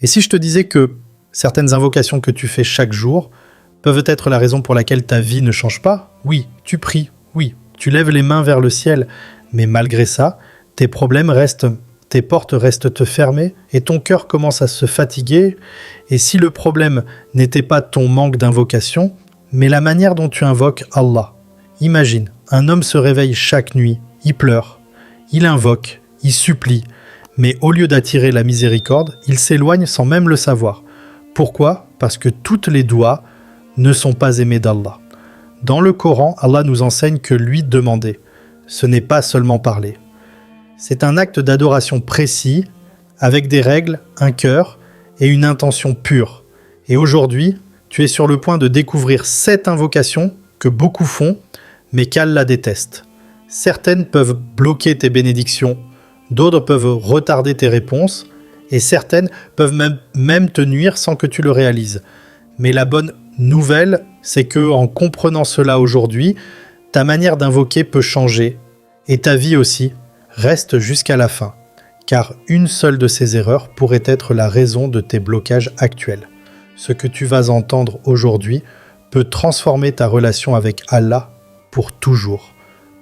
Et si je te disais que certaines invocations que tu fais chaque jour peuvent être la raison pour laquelle ta vie ne change pas? Oui, tu pries, oui, tu lèves les mains vers le ciel, mais malgré ça, tes problèmes restent, tes portes restent te fermer et ton cœur commence à se fatiguer. Et si le problème n'était pas ton manque d'invocation, mais la manière dont tu invoques Allah. Imagine, un homme se réveille chaque nuit, il pleure, il invoque, il supplie, mais au lieu d'attirer la miséricorde, il s'éloigne sans même le savoir. Pourquoi? Parce que toutes les doigts ne sont pas aimées d'Allah. Dans le Coran, Allah nous enseigne que lui demander, ce n'est pas seulement parler. C'est un acte d'adoration précis, avec des règles, un cœur et une intention pure. Et aujourd'hui, tu es sur le point de découvrir 7 invocations que beaucoup font, mais qu'Allah déteste. Certaines peuvent bloquer tes bénédictions, d'autres peuvent retarder tes réponses, et certaines peuvent même te nuire sans que tu le réalises. Mais la bonne nouvelle, c'est que en comprenant cela aujourd'hui, ta manière d'invoquer peut changer, et ta vie aussi reste jusqu'à la fin, car une seule de ces erreurs pourrait être la raison de tes blocages actuels. Ce que tu vas entendre aujourd'hui peut transformer ta relation avec Allah pour toujours.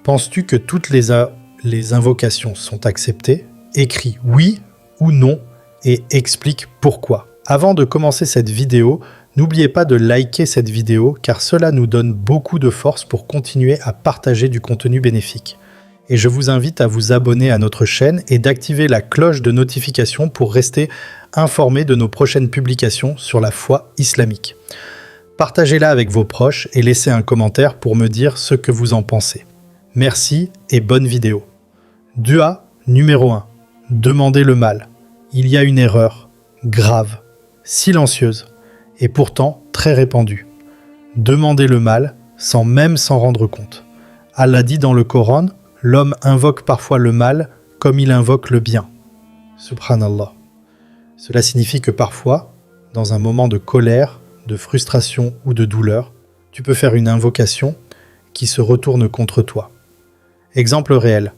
Penses-tu que toutes les invocations sont acceptées? Écris oui ou non et explique pourquoi. Avant de commencer cette vidéo, n'oubliez pas de liker cette vidéo car cela nous donne beaucoup de force pour continuer à partager du contenu bénéfique. Et je vous invite à vous abonner à notre chaîne et d'activer la cloche de notification pour rester informé de nos prochaines publications sur la foi islamique. Partagez-la avec vos proches et laissez un commentaire pour me dire ce que vous en pensez. Merci et bonne vidéo. Dua numéro 1. Demandez le mal. Il y a une erreur, grave, silencieuse, et pourtant très répandue. Demandez le mal sans même s'en rendre compte. Allah dit dans le Coran, l'homme invoque parfois le mal comme il invoque le bien. Subhanallah. Cela signifie que parfois, dans un moment de colère, de frustration ou de douleur, tu peux faire une invocation qui se retourne contre toi. Exemple réel.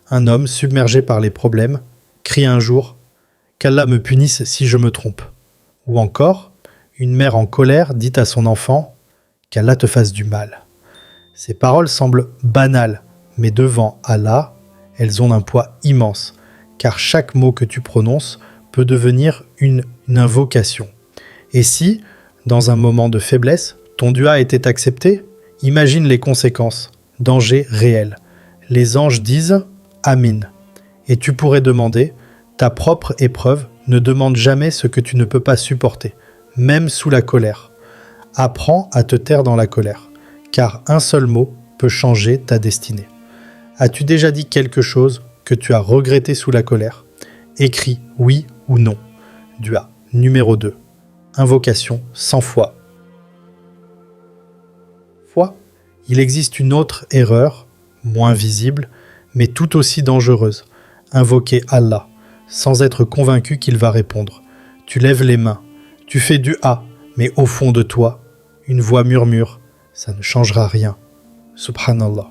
Un homme submergé par les problèmes crie un jour « Qu'Allah me punisse si je me trompe ». Ou encore, une mère en colère dit à son enfant « Qu'Allah te fasse du mal ». Ces paroles semblent banales, mais devant Allah, elles ont un poids immense, car chaque mot que tu prononces peut devenir une invocation. Et si, dans un moment de faiblesse, ton dua était accepté, imagine les conséquences, danger réel. Les anges disent « Amin ». Et tu pourrais demander « Ta propre épreuve ne demande jamais ce que tu ne peux pas supporter, même sous la colère. Apprends à te taire dans la colère, car un seul mot peut changer ta destinée. » As-tu déjà dit quelque chose que tu as regretté sous la colère? Écris oui ou non. Dua numéro 2. Invocation sans foi. Foi. Il existe une autre erreur, moins visible, mais tout aussi dangereuse. Invoquer Allah, sans être convaincu qu'il va répondre. Tu lèves les mains, tu fais du A, mais au fond de toi, une voix murmure, ça ne changera rien. Subhanallah.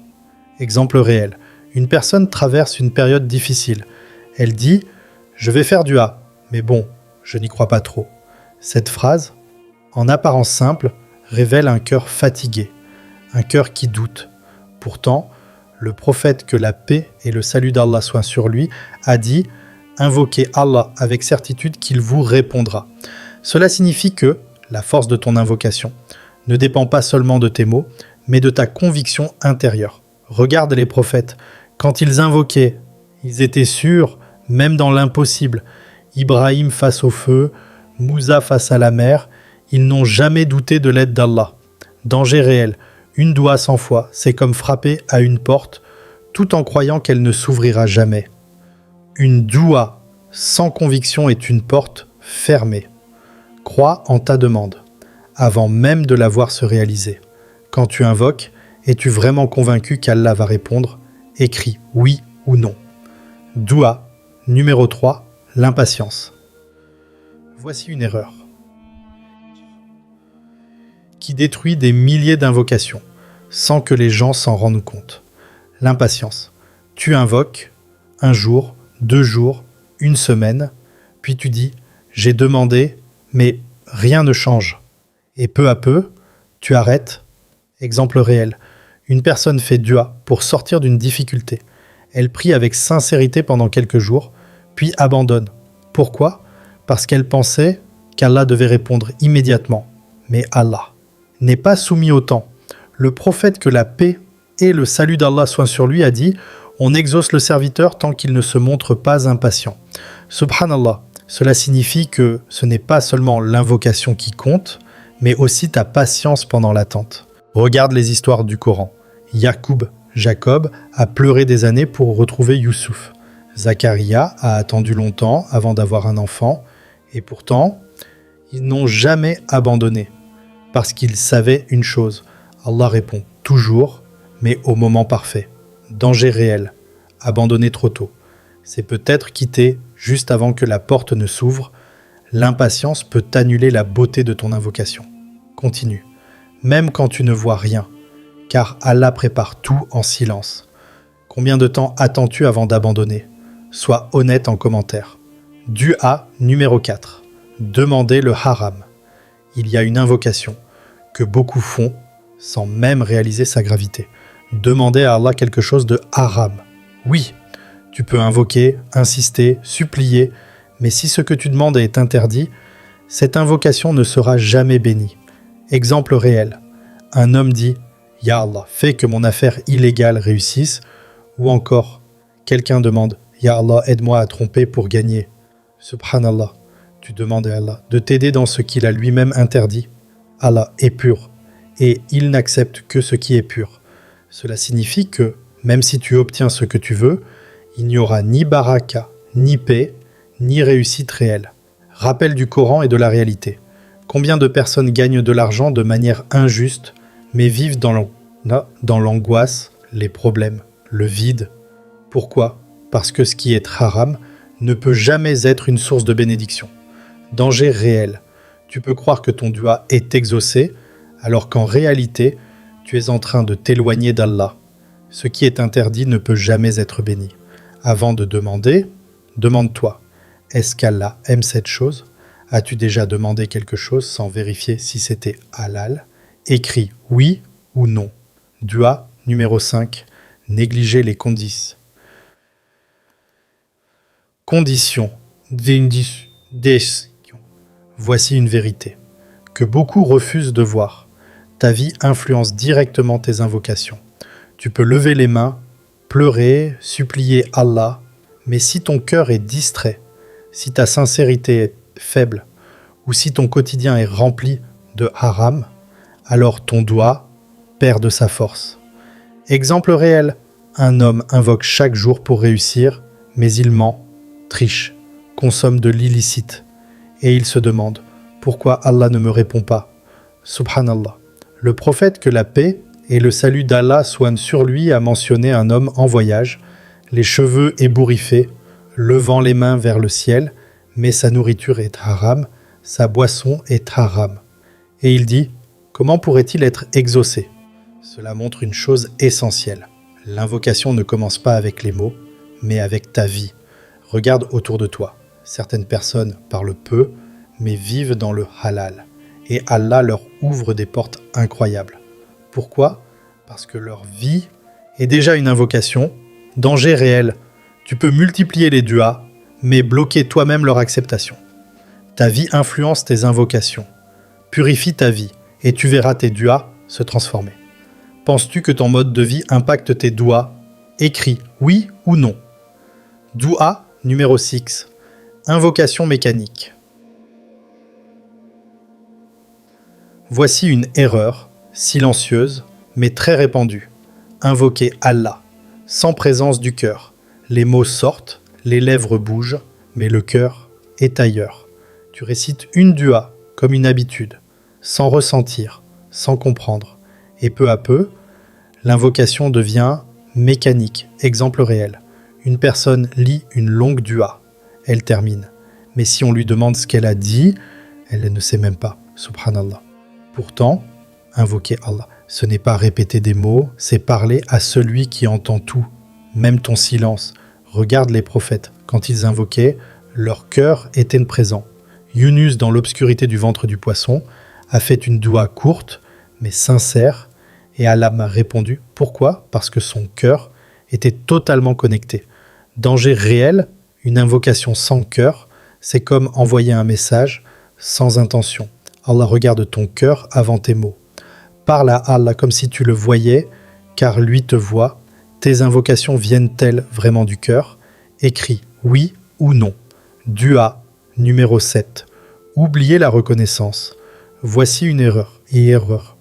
Exemple réel. Une personne traverse une période difficile. Elle dit « Je vais faire du A, mais bon, je n'y crois pas trop ». Cette phrase, en apparence simple, révèle un cœur fatigué, un cœur qui doute. Pourtant, le prophète, que la paix et le salut d'Allah soient sur lui, a dit « Invoquez Allah avec certitude qu'il vous répondra ». Cela signifie que la force de ton invocation ne dépend pas seulement de tes mots, mais de ta conviction intérieure. Regarde les prophètes, quand ils invoquaient, ils étaient sûrs, même dans l'impossible. Ibrahim face au feu, Moussa face à la mer, ils n'ont jamais douté de l'aide d'Allah. Danger réel, une doua sans foi, c'est comme frapper à une porte, tout en croyant qu'elle ne s'ouvrira jamais. Une doua sans conviction est une porte fermée. Crois en ta demande, avant même de la voir se réaliser. Quand tu invoques, es-tu vraiment convaincu qu'Allah va répondre? Écris oui ou non. Doua numéro 3, l'impatience. Voici une erreur qui détruit des milliers d'invocations sans que les gens s'en rendent compte. L'impatience. Tu invoques un jour, 2 jours, une semaine, puis tu dis j'ai demandé, mais rien ne change. Et peu à peu, tu arrêtes. Exemple réel. Une personne fait dua pour sortir d'une difficulté. Elle prie avec sincérité pendant quelques jours, puis abandonne. Pourquoi ? Parce qu'elle pensait qu'Allah devait répondre immédiatement. Mais Allah n'est pas soumis au temps. Le prophète, que la paix et le salut d'Allah soient sur lui, a dit « On exauce le serviteur tant qu'il ne se montre pas impatient ». Subhanallah, cela signifie que ce n'est pas seulement l'invocation qui compte, mais aussi ta patience pendant l'attente. Regarde les histoires du Coran. Jacob, a pleuré des années pour retrouver Youssouf. Zacharia a attendu longtemps avant d'avoir un enfant, et pourtant, ils n'ont jamais abandonné, parce qu'ils savaient une chose. Allah répond toujours, mais au moment parfait. Danger réel, abandonner trop tôt. C'est peut-être quitter juste avant que la porte ne s'ouvre. L'impatience peut annuler la beauté de ton invocation. Continue, même quand tu ne vois rien, car Allah prépare tout en silence. Combien de temps attends-tu avant d'abandonner ? Sois honnête en commentaire. Dua numéro 4. Demander le haram. Il y a une invocation que beaucoup font sans même réaliser sa gravité. Demander à Allah quelque chose de haram. Oui, tu peux invoquer, insister, supplier, mais si ce que tu demandes est interdit, cette invocation ne sera jamais bénie. Exemple réel. Un homme dit « Ya Allah, fais que mon affaire illégale réussisse » ou encore, quelqu'un demande « Ya Allah, aide-moi à tromper pour gagner ». Subhanallah, tu demandes à Allah de t'aider dans ce qu'il a lui-même interdit. Allah est pur et il n'accepte que ce qui est pur. Cela signifie que, même si tu obtiens ce que tu veux, il n'y aura ni baraka, ni paix, ni réussite réelle. Rappel du Coran et de la réalité. Combien de personnes gagnent de l'argent de manière injuste, mais vivent dans l'angoisse, les problèmes, le vide. Pourquoi ? Parce que ce qui est haram ne peut jamais être une source de bénédiction. Danger réel. Tu peux croire que ton dua est exaucé, alors qu'en réalité, tu es en train de t'éloigner d'Allah. Ce qui est interdit ne peut jamais être béni. Avant de demander, demande-toi, est-ce qu'Allah aime cette chose ? As-tu déjà demandé quelque chose sans vérifier si c'était halal ? Écris oui ou non. Dua numéro 5. Négliger les conditions. Conditions. Voici une vérité que beaucoup refusent de voir. Ta vie influence directement tes invocations. Tu peux lever les mains, pleurer, supplier Allah, mais si ton cœur est distrait, si ta sincérité est faible, ou si ton quotidien est rempli de haram, alors ton doigt perd de sa force. Exemple réel, un homme invoque chaque jour pour réussir, mais il ment, triche, consomme de l'illicite, et il se demande pourquoi Allah ne me répond pas. Subhanallah. Le prophète, que la paix et le salut d'Allah soient sur lui, a mentionné un homme en voyage, les cheveux ébouriffés, levant les mains vers le ciel, mais sa nourriture est haram, sa boisson est haram. Et il dit, comment pourrait-il être exaucé ? Cela montre une chose essentielle. L'invocation ne commence pas avec les mots, mais avec ta vie. Regarde autour de toi. Certaines personnes parlent peu, mais vivent dans le halal. Et Allah leur ouvre des portes incroyables. Pourquoi ? Parce que leur vie est déjà une invocation. Danger réel. Tu peux multiplier les duas, mais bloquer toi-même leur acceptation. Ta vie influence tes invocations. Purifie ta vie et tu verras tes duas se transformer. Penses-tu que ton mode de vie impacte tes duas ? Écris oui ou non. Dua numéro 6. Invocation mécanique. Voici une erreur, silencieuse, mais très répandue. Invoquer Allah, sans présence du cœur. Les mots sortent, les lèvres bougent, mais le cœur est ailleurs. Tu récites une dua comme une habitude, sans ressentir, sans comprendre. Et peu à peu, l'invocation devient mécanique. Exemple réel. Une personne lit une longue dua. Elle termine. Mais si on lui demande ce qu'elle a dit, elle ne sait même pas. Subhanallah. Pourtant, invoquer Allah, ce n'est pas répéter des mots, c'est parler à celui qui entend tout, même ton silence. Regarde les prophètes. Quand ils invoquaient, leur cœur était présent. Yunus, dans l'obscurité du ventre du poisson, a fait une doua courte, mais sincère, et Allah m'a répondu. Pourquoi ? Parce que son cœur était totalement connecté. Danger réel, une invocation sans cœur, c'est comme envoyer un message sans intention. Allah regarde ton cœur avant tes mots. Parle à Allah comme si tu le voyais, car lui te voit. Tes invocations viennent-elles vraiment du cœur ? Écris oui ou non. Dua numéro 7. Oubliez la reconnaissance. Voici une erreur.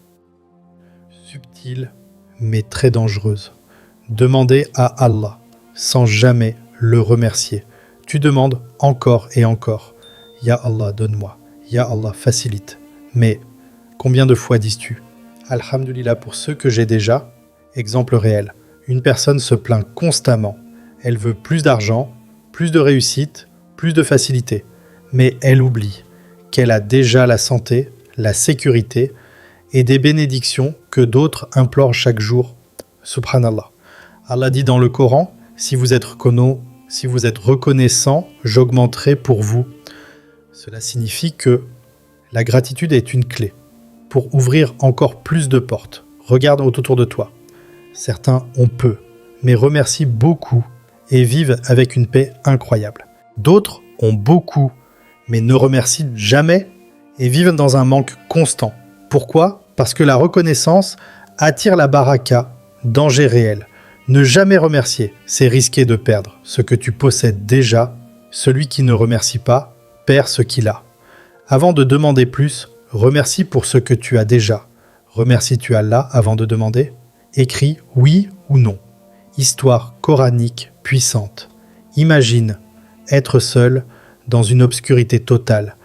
Subtile, mais très dangereuse. Demander à Allah, sans jamais le remercier. Tu demandes encore et encore. Ya Allah, donne-moi. Ya Allah, facilite. Mais combien de fois dis-tu Alhamdulillah pour ceux que j'ai déjà. Exemple réel. Une personne se plaint constamment. Elle veut plus d'argent, plus de réussite, plus de facilité. Mais elle oublie qu'elle a déjà la santé, la sécurité et des bénédictions que d'autres implorent chaque jour. Subhanallah. Allah dit dans le Coran, si vous êtes reconnaissant, j'augmenterai pour vous. Cela signifie que la gratitude est une clé pour ouvrir encore plus de portes. Regarde autour de toi. Certains ont peu, mais remercient beaucoup et vivent avec une paix incroyable. D'autres ont beaucoup, mais ne remercient jamais et vivent dans un manque constant. Pourquoi ? Parce que la reconnaissance attire la baraka, danger réel. Ne jamais remercier, c'est risquer de perdre ce que tu possèdes déjà. Celui qui ne remercie pas perd ce qu'il a. Avant de demander plus, remercie pour ce que tu as déjà. Remercies-tu Allah avant de demander ? Écris oui ou non. Histoire coranique puissante. Imagine être seul dans une obscurité totale.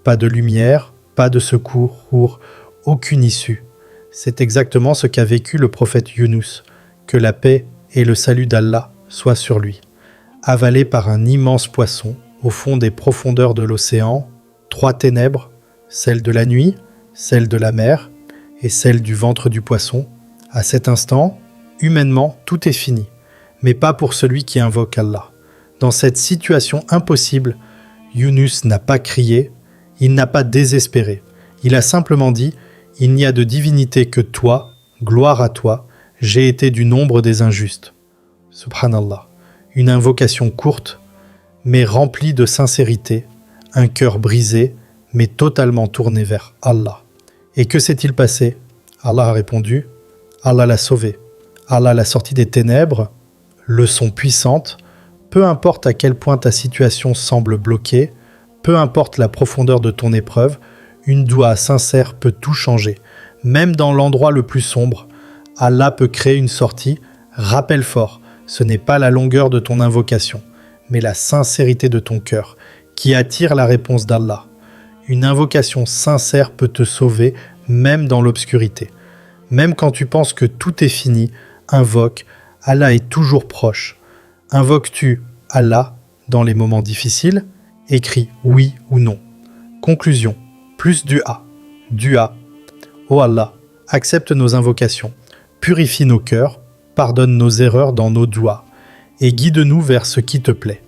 Pas de lumière, pas de secours, aucune issue. C'est exactement ce qu'a vécu le prophète Yunus. Que la paix et le salut d'Allah soient sur lui. Avalé par un immense poisson au fond des profondeurs de l'océan, 3 ténèbres, celle de la nuit, celle de la mer et celle du ventre du poisson. À cet instant, humainement, tout est fini, mais pas pour celui qui invoque Allah. Dans cette situation impossible, Yunus n'a pas crié, il n'a pas désespéré. Il a simplement dit « Il n'y a de divinité que toi, gloire à toi, j'ai été du nombre des injustes. » Subhanallah. Une invocation courte, mais remplie de sincérité, un cœur brisé, mais totalement tourné vers Allah. Et que s'est-il passé ? Allah a répondu, Allah l'a sauvé. Allah l'a sorti des ténèbres, leçon puissante, peu importe à quel point ta situation semble bloquée, peu importe la profondeur de ton épreuve, une doua sincère peut tout changer. Même dans l'endroit le plus sombre, Allah peut créer une sortie. Rappelle fort, ce n'est pas la longueur de ton invocation, mais la sincérité de ton cœur qui attire la réponse d'Allah. Une invocation sincère peut te sauver même dans l'obscurité. Même quand tu penses que tout est fini, invoque, Allah est toujours proche. Invoques-tu Allah dans les moments difficiles ? Écris oui ou non. Conclusion, plus dua. Dua. Oh Allah, accepte nos invocations, purifie nos cœurs, pardonne nos erreurs dans nos doigts et guide-nous vers ce qui te plaît.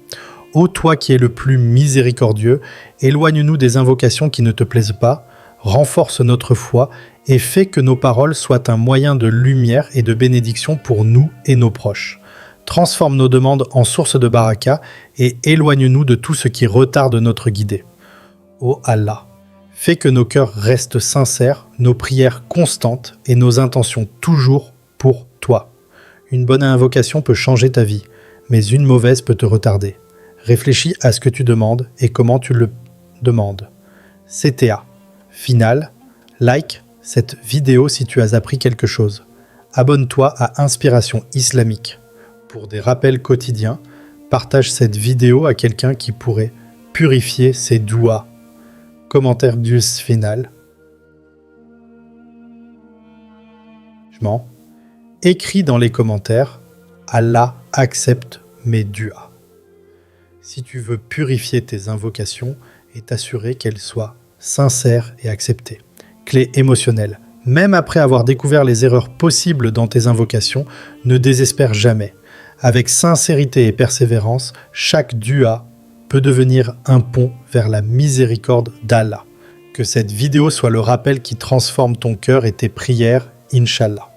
Ô toi qui es le plus miséricordieux, éloigne-nous des invocations qui ne te plaisent pas, renforce notre foi et fais que nos paroles soient un moyen de lumière et de bénédiction pour nous et nos proches. Transforme nos demandes en source de baraka et éloigne-nous de tout ce qui retarde notre guidée. Ô Allah, fais que nos cœurs restent sincères, nos prières constantes et nos intentions toujours pour toi. Une bonne invocation peut changer ta vie, mais une mauvaise peut te retarder. Réfléchis à ce que tu demandes et comment tu le demandes. CTA. Final, like cette vidéo si tu as appris quelque chose. Abonne-toi à Inspiration Islamique. Pour des rappels quotidiens, partage cette vidéo à quelqu'un qui pourrait purifier ses douas. Commentaire du final. Écris dans les commentaires « Allah accepte mes duas ». Si tu veux purifier tes invocations et t'assurer qu'elles soient sincères et acceptées. Clé émotionnelle. Même après avoir découvert les erreurs possibles dans tes invocations, ne désespère jamais. Avec sincérité et persévérance, chaque dua peut devenir un pont vers la miséricorde d'Allah. Que cette vidéo soit le rappel qui transforme ton cœur et tes prières, Inch'Allah.